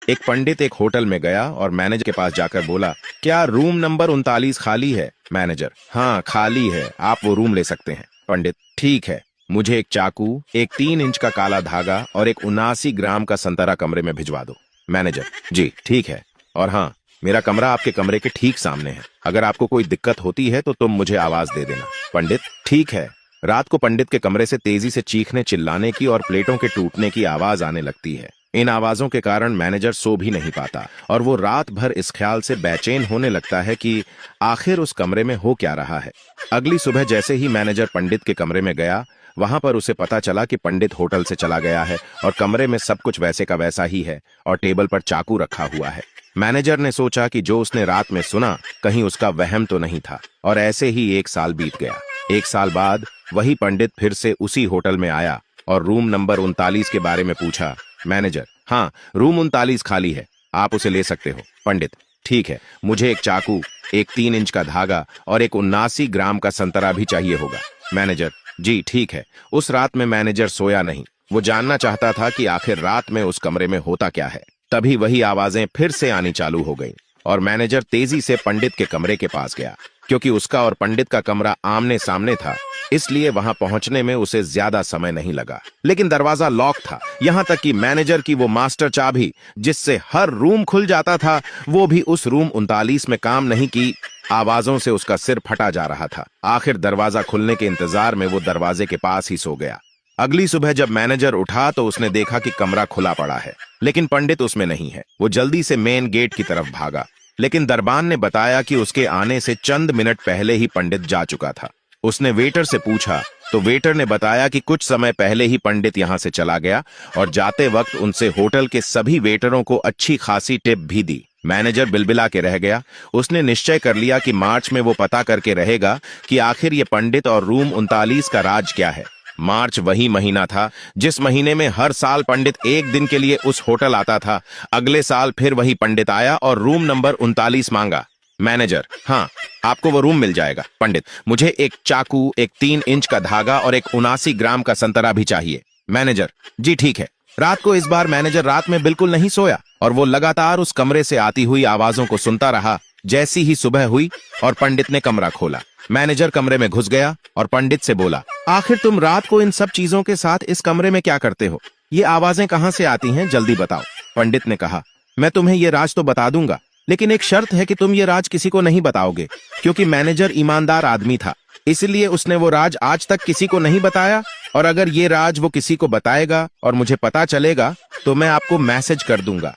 एक पंडित एक होटल में गया और मैनेजर के पास जाकर बोला, क्या रूम नंबर 39 खाली है? मैनेजर, हाँ खाली है, आप वो रूम ले सकते हैं। पंडित, ठीक है, मुझे एक चाकू, एक 3 इंच का काला धागा और एक 79 ग्राम का संतरा कमरे में भिजवा दो। मैनेजर, जी ठीक है, और हाँ, मेरा कमरा आपके कमरे के ठीक सामने है। अगर आपको कोई दिक्कत होती है तो तुम मुझे आवाज दे देना। पंडित, ठीक है। रात को पंडित के कमरे से तेजी से चीखने, चिल्लाने की और प्लेटों के टूटने की आवाज आने लगती है। इन आवाजों के कारण मैनेजर सो भी नहीं पाता और वो रात भर इस ख्याल से बेचैन होने लगता है कि आखिर उस कमरे में हो क्या रहा है। अगली सुबह जैसे ही मैनेजर पंडित के कमरे में गया, वहां पर उसे पता चला कि पंडित होटल से चला गया है और कमरे में सब कुछ वैसे का वैसा ही है और टेबल पर चाकू रखा हुआ है। मैनेजर ने सोचा कि जो उसने रात में सुना कहीं उसका वहम तो नहीं था, और ऐसे ही 1 साल बीत गया। 1 साल बाद वही पंडित फिर से उसी होटल में आया और रूम नंबर 39 के बारे में पूछा। मैनेजर, हाँ रूम 39 खाली है, आप उसे ले सकते हो। पंडित, ठीक है, मुझे एक चाकू, एक 3 इंच का धागा और एक 79 ग्राम का संतरा भी चाहिए होगा। मैनेजर, जी ठीक है। उस रात में मैनेजर सोया नहीं। वो जानना चाहता था कि आखिर रात में उस कमरे में होता क्या है। तभी वही आवाजें फिर से आनी चालू हो गईं और मैनेजर तेजी से पंडित के कमरे के पास गया। क्योंकि उसका और पंडित का कमरा आमने सामने था, इसलिए वहां पहुंचने में उसे ज्यादा समय नहीं लगा। लेकिन दरवाजा लॉक था, यहां तक कि मैनेजर की वो मास्टर चाबी जिससे हर रूम खुल जाता था, वो भी उस रूम 39 में काम नहीं की। आवाजों से उसका सिर फटा जा रहा था। आखिर दरवाजा खुलने के इंतजार में वो दरवाजे के पास ही सो गया। अगली सुबह जब मैनेजर उठा तो उसने देखा कि कमरा खुला पड़ा है, लेकिन पंडित उसमें नहीं है। वो जल्दी से मेन गेट की तरफ भागा, लेकिन दरबान ने बताया कि उसके आने से चंद मिनट पहले ही पंडित जा चुका था। उसने वेटर से पूछा तो वेटर ने बताया कि कुछ समय पहले ही पंडित यहां से चला गया और जाते वक्त उनसे होटल के सभी वेटरों को अच्छी खासी टिप भी दी। मैनेजर बिलबिला के रह गया। उसने निश्चय कर लिया कि मार्च में वो पता करके रहेगा कि आखिर ये पंडित और रूम 39 का राज क्या है। मार्च वही महीना था जिस महीने में हर साल पंडित एक दिन के लिए उस होटल आता था। अगले साल फिर वही पंडित आया और रूम नंबर 39 मांगा। मैनेजर, हाँ आपको वो रूम मिल जाएगा। पंडित, मुझे एक चाकू, एक 3 इंच का धागा और एक 79 ग्राम का संतरा भी चाहिए। मैनेजर, जी ठीक है। रात को इस बार मैनेजर रात में बिल्कुल नहीं सोया और वो लगातार उस कमरे से आती हुई आवाजों को सुनता रहा। जैसी ही सुबह हुई और पंडित ने कमरा खोला, मैनेजर कमरे में घुस गया और पंडित से बोला, आखिर तुम रात को इन सब चीजों के साथ इस कमरे में क्या करते हो? ये आवाजें कहां से आती हैं, जल्दी बताओ। पंडित ने कहा, मैं तुम्हें ये राज तो बता दूंगा, लेकिन एक शर्त है कि तुम ये राज किसी को नहीं बताओगे। क्योंकि मैनेजर ईमानदार आदमी था, इसलिए उसने वो राज आज तक किसी को नहीं बताया, और अगर ये राज वो किसी को बताएगा और मुझे पता चलेगा तो मैं आपको मैसेज कर दूंगा।